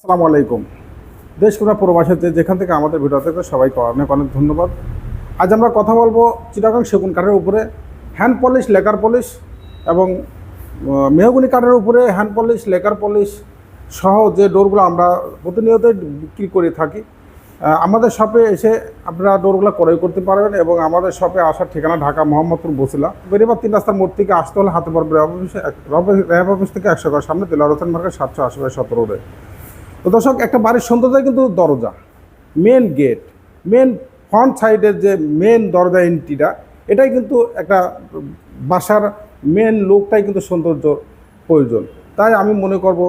আসসালামু আলাইকুম। দেশ কিংবা প্রবাসীতে যেখান থেকে আমাদের ভিডিও থেকে সবাইকে অনেক অনেক ধন্যবাদ। আজ আমরা কথা বলবো চিটাগাং সেগুন কাঠের উপরে হ্যান্ড পলিশ, লেকার পলিশ এবং মেহগনি কাঠের উপরে হ্যান্ড পলিশ, লেকার পলিশ সহ যে ডোরগুলো আমরা প্রতিনিয়ত বিক্রি করে থাকি। আমাদের শপে এসে আপনারা ডোরগুলো ক্রয় করতে পারবেন এবং আমাদের শপে আসার ঠিকানা ঢাকা মোহাম্মদপুর বসিলা বেরিবার 3 রাস্তার মোড় থেকে আসতে হলে হাতে পারবে র্যাব অফিস থেকে 100 গজ সামনে দিলার হোসেন মার্কেট 780/17 তো দর্শক, একটা বাড়ির সৌন্দর্য কিন্তু দরজা, মেন গেট, মেন ফ্রন্ট সাইডের যে মেন দরজা এন্ট্রিটা, এটাই কিন্তু একটা বাসার মেন লুকটাই কিন্তু সৌন্দর্য প্রয়োজন। তাই আমি মনে করব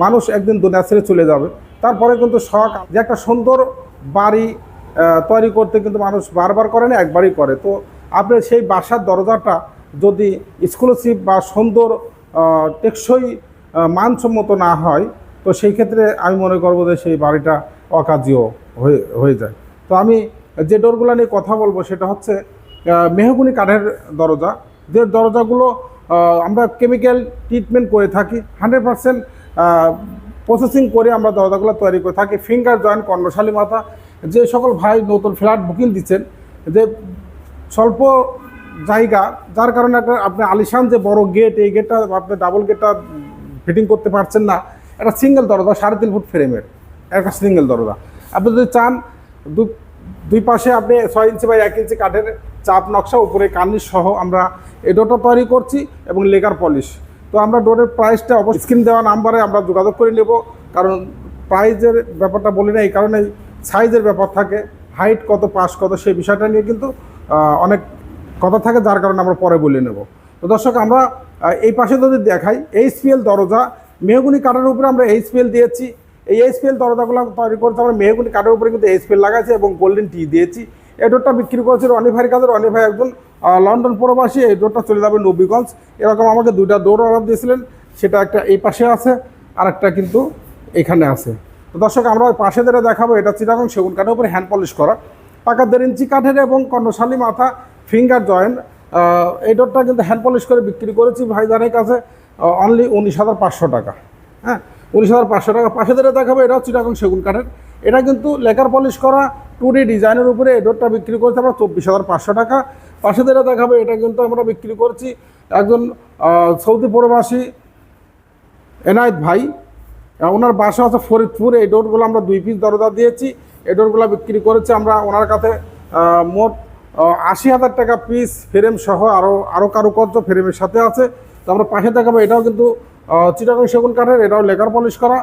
মানুষ একদিন দুনিয়া ছেড়ে চলে যাবে, তারপরে কিন্তু শখ যে একটা সুন্দর বাড়ি তৈরি করতে কিন্তু মানুষ বারবার করে না, একবারই করে। তো আপনি সেই বাসার দরজাটা যদি এক্সক্লুসিভ বা সুন্দর টেকসই মানসম্মত না হয়, তো সেই ক্ষেত্রে আমি মনে করবো যে সেই বাড়িটা অকার্যীয় হয়ে যায়। তো আমি যে ডোরগুলো নিয়ে কথা বলবো সেটা হচ্ছে মেহগনি কাঠের দরজা। যে দরজাগুলো আমরা কেমিক্যাল ট্রিটমেন্ট করে থাকি, 100% প্রসেসিং করে আমরা দরজাগুলো তৈরি করে থাকি। ফিঙ্গার জয়েন্ট, কর্ণশালী মাথা। যে সকল ভাই নতুন ফ্ল্যাট বুকিং দিচ্ছেন, যে স্বল্প জায়গা, যার কারণে আপনি আলিশান যে বড় গেট, এই গেটটা আপনি ডাবল গেটটা ফিটিং করতে পারছেন না, একটা সিঙ্গেল দরজা 3.5 ফুট ফ্রেমের একটা সিঙ্গেল দরজা আপনি যদি চান, দুই পাশে আপনি 6 ইঞ্চি বাই 1 ইঞ্চি কাঠের চাপ নকশা, উপরে কার্নিশ সহ আমরা এই ডোরটা তৈরি করছি এবং লেকার পলিশ। তো আমরা ডোরের প্রাইসটা অবশ্যই স্ক্রিন দেওয়া নাম্বারে আমরা যোগাযোগ করে নেব, কারণ প্রাইজের ব্যাপারটা বলি না, এই কারণে সাইজের ব্যাপার থাকে, হাইট কত, পাশ কত, সেই বিষয়টা নিয়ে কিন্তু অনেক কথা থাকে, যার কারণে আমরা পরে বলে নেব। তো দর্শক, আমরা এই পাশে যদি দেখাই, HPL দরজা, মেহগনি কাঠের উপরে আমরা HPL দিয়েছি। এই HPL দরজাগুলো তৈরি করতে আমরা মেহগনি কাঠের উপরে কিন্তু HPL লাগাইছি এবং গোল্ডেন টি দিয়েছি। এই ডোরটা বিক্রি করেছিল রনি ভাইয়ের কাছে। রনি ভাই একজন লন্ডন প্রবাসী। এই ডোরটা চলে যাবে নবীগঞ্জ। এরকম আমাকে 2টা ডোর অর্ডার দিয়েছিলেন, সেটা একটা এই পাশে আছে আর একটা কিন্তু এখানে আছে। তো দর্শক, আমরা ওই পাশে যেটা দেখাবো, এটা চিটাগাং সেগুন কাঠের উপরে হ্যান্ড পলিশ করা, পাকা 1.5 ইঞ্চি কাঠের এবং কর্ণশালী মাথা, ফিঙ্গার জয়েন্ট। এই ডোরটা কিন্তু হ্যান্ড পলিশ করে বিক্রি করেছি ভাইজানের কাছে অনলি 19,500 টাকা। হ্যাঁ, 19,500 টাকা। পাশে যেটা দেখাবো, এটাও চিটাগাং সেগুন কাঠের, এটা কিন্তু লেকার পলিশ করা 2D ডিজাইনের উপরে। এই ডোরটা বিক্রি করছি আমরা 24,500 টাকা। পাশে যেটা দেখাবো, এটা কিন্তু আমরা বিক্রি করছি একজন সৌদি প্রবাসী এনায়েত ভাই, ওনার বাসা আছে ফরিদপুর। এই ডোরগুলো আমরা 2 পিস দরজা দিয়েছি। এই ডোরগুলো বিক্রি করেছি আমরা ওনার কাছে মোট 80,000 টাকা পিস, ফ্রেম সহ আরও কারুকার্য ফ্রেমের সাথে আছে। তো আমরা পাশে দেখাবো, এটাও কিন্তু চিটাগাং সেগুন কাঠের, এটাও লেকার পলিশ করা।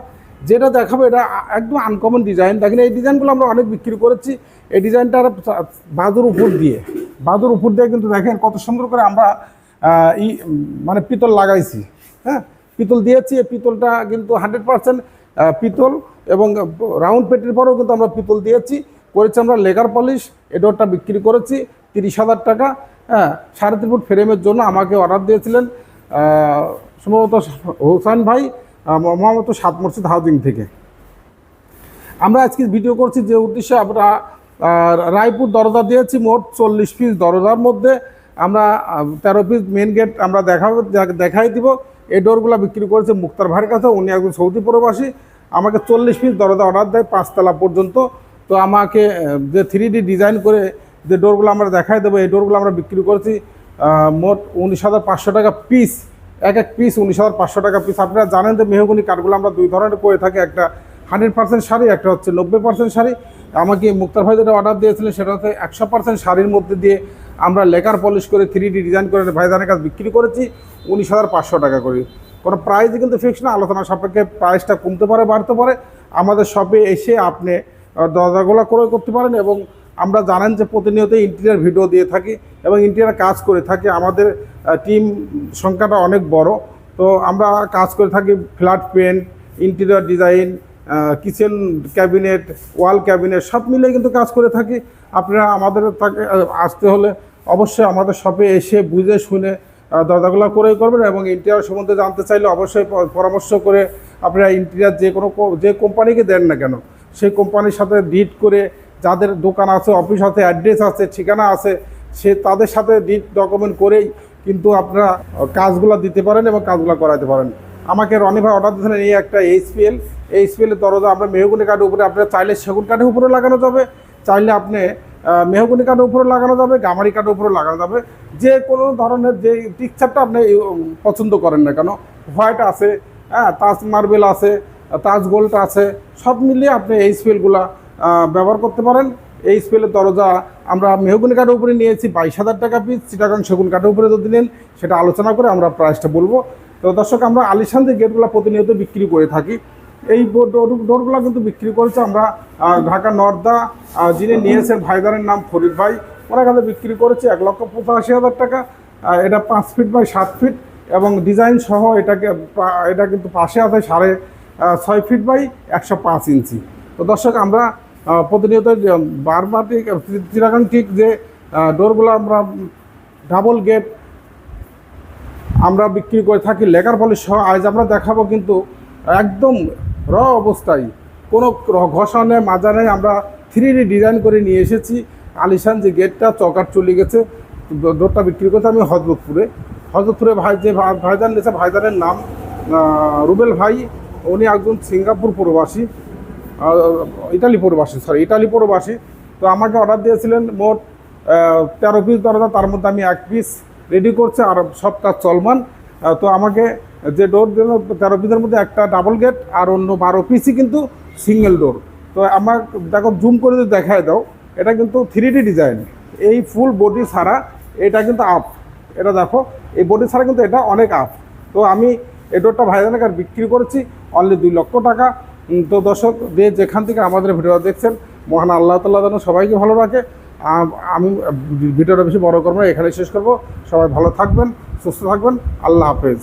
যেটা দেখাবো এটা একদম আনকমন ডিজাইন। দেখেন, এই ডিজাইনগুলো আমরা অনেক বিক্রি করেছি। এই ডিজাইনটার বাদুর উপর দিয়ে কিন্তু দেখেন কত সুন্দর করে আমরা মানে পিতল লাগাইছি। হ্যাঁ, পিতল দিয়েছি। এই পিতলটা কিন্তু 100% পিতল এবং রাউন্ড পেটির পরেও কিন্তু আমরা পিতল দিয়েছি। করেছি আমরা লেকার পলিশ। এই ডোরটা বিক্রি করেছি 30,000 টাকা। হ্যাঁ, 3.5 ফুট ফ্রেমের জন্য আমাকে অর্ডার দিয়েছিলেন সম্ভবত হোসেন ভাই, মোহাম্মদ 7 মসজিদ হাউজিং থেকে। আমরা আজকে ভিডিও করছি যে উদ্দেশ্যে, আমরা রায়পুর দরজা দিয়েছি মোট 40 পিস দরজার মধ্যে আমরা 13 পিস মেন গেট আমরা দেখাই দিব। এই ডোরগুলো বিক্রি করেছে মুক্তার ভাইয়ের কাছে। উনি একজন সৌদি প্রবাসী, আমাকে 40 পিস দরজা অর্ডার দেয় 5 তলা পর্যন্ত। তো আমাকে যে 3D ডিজাইন করে যে ডোরগুলো আমরা দেখাই দেবো, এই ডোরগুলো আমরা বিক্রি করেছি মোট 19,500 টাকা পিস। এক পিস 19,500 টাকা পিস। আপনারা জানেন যে মেহগনি কাঠগুলো আমরা 2 ধরনের করে থাকি, একটা 100% শাড়ি, একটা হচ্ছে 90% শাড়ি। আমাকে মুক্তার ভাই যেটা অর্ডার দিয়েছিলেন, সেটা হচ্ছে 100% শাড়ির মধ্যে দিয়ে আমরা লেকার পলিশ করে 3D ডিজাইন করে ভাইজানের কাছে বিক্রি করেছি 19,500 টাকা করে। কোনো প্রাইসই কিন্তু ফিক্স না, আলোচনা সাপেক্ষে প্রাইসটা কমতে পারে, বাড়তে পারে। আমাদের শপে এসে আপনি দরজাগুলো ক্রয় করতে পারেন এবং আমরা জানেন যে প্রতিনিয়ত ইন্টেরিয়ার ভিডিও দিয়ে থাকি এবং ইন্টেরিয়ার কাজ করে থাকি। আমাদের টিম সংখ্যাটা অনেক বড়। তো আমরা কাজ করে থাকি flat paint, interior design, kitchen cabinet, wall cabinet সব মিলে কিন্তু কাজ করে থাকি। আপনারা আমাদের আসতে হলে অবশ্যই আমাদের শপে এসে বুঝে শুনে দরজাগুলো ক্রয় করবেন এবং ইন্টেরিয়ার সম্বন্ধে জানতে চাইলে অবশ্যই পরামর্শ করে আপনারা ইন্টেরিয়ার যে কোম্পানিকে দেন না কেন, সেই কোম্পানির সাথে ডিট করে, যাদের দোকান আছে, অফিস আছে, অ্যাড্রেস আছে, ঠিকানা আছে, তাদের সাথে ডিট ডকুমেন্ট করেই কিন্তু আপনারা কাজগুলো দিতে পারেন এবং কাজগুলো করাতে পারেন। আমাকে রনি ভাই অর্ডার দিয়েছিলেন এই একটা HPL। এই স্পেলের দরজা আমরা মেহগনি কাঠের উপরে, আপনার চাইলে সেগুন কাঠের উপরে লাগানো যাবে, চাইলে আপনি মেহগনি কাঠের উপরে লাগানো যাবে, গামারি কাঠের উপরে লাগানো যাবে, যে কোনো ধরনের যে টেক্সচারটা আপনি পছন্দ করেন না কেন। হোয়াইট আছে, হ্যাঁ, তাজ মার্বেল আছে, তাজ গোল্ড আছে, সব মিলিয়ে আপনি এই স্পেলগুলা ব্যবহার করতে পারেন। এই স্পেলের দরজা আমরা মেহগনি কাঠের উপরে নিয়েছি 22,000 টাকা পিস। চিটাগাং সেগুন কাঠের উপরে যদি নেন সেটা আলোচনা করে আমরা প্রাইসটা বলবো। তো দর্শক, আমরা আলিশান যে গেটগুলো প্রতিনিয়ত বিক্রি করে থাকি, এই ডোরগুলো কিন্তু বিক্রি করেছে আমরা ঢাকা নর্দা, যিনি নিয়েছেন ভাইদারের নাম ফরিদ ভাই, ওনার কাছে বিক্রি করেছে 1,85,000 টাকা। এটা 5 ফিট বাই 7 ফিট এবং ডিজাইন সহ এটা কিন্তু পাশে আছে 6.5 ফিট বাই 105 ইঞ্চি। তো দর্শক, আমরা প্রতিনিয়ত বারমাটিক চিটাগাং ঠিক যে ডোরগুলো আমরা ডাবল গেট আমরা বিক্রি করে থাকি লেকার পলিশ সহ, আজ আমরা দেখাবো কিন্তু একদম র অবস্থায়, কোনো ঘষা নেই মাজা নেই, আমরা 3D ডিজাইন করে নিয়ে এসেছি। আলিশান যে গেটটা চকার চলে গেছে, ডোরটা বিক্রি করতে আমি হজরতপুরে ভাইজান নিয়েছে, ভাইজানের নাম রুবেল ভাই, উনি একজন সিঙ্গাপুর প্রবাসী, ইটালি প্রবাসী। তো আমাকে অর্ডার দিয়েছিলেন মোট 13 পিস দরজা, তার মধ্যে আমি 1 পিস রেডি করছি আর সব কাজ চলমান। তো আমাকে যে ডোর দিল 13 পিসের মধ্যে একটা ডাবল গেট আর অন্য 12 পিসই কিন্তু সিঙ্গেল ডোর। তো আমার দেখো, জুম করে যদি দেখায় দাও, এটা কিন্তু 3D ডিজাইন, এই ফুল বডি ছাড়া এটা কিন্তু আপ, এটা দেখো এই বডি ছাড়া কিন্তু এটা অনেক আপ। তো আমি এই ডোরটা ভাইজানের কাছে বিক্রি করেছি অনলি 2 লক্ষ টাকা। তো দর্শক, যে যেখান থেকে আমাদের ভিডিও দেখছেন, মহান আল্লাহ তাআলা যেন সবাইকে ভালো রাখে। আমি ভিডিওটা বেশি বড় করবো না, এখানে শেষ করব। সবাই ভালো থাকবেন, সুস্থ থাকবেন, আল্লাহ হাফেজ।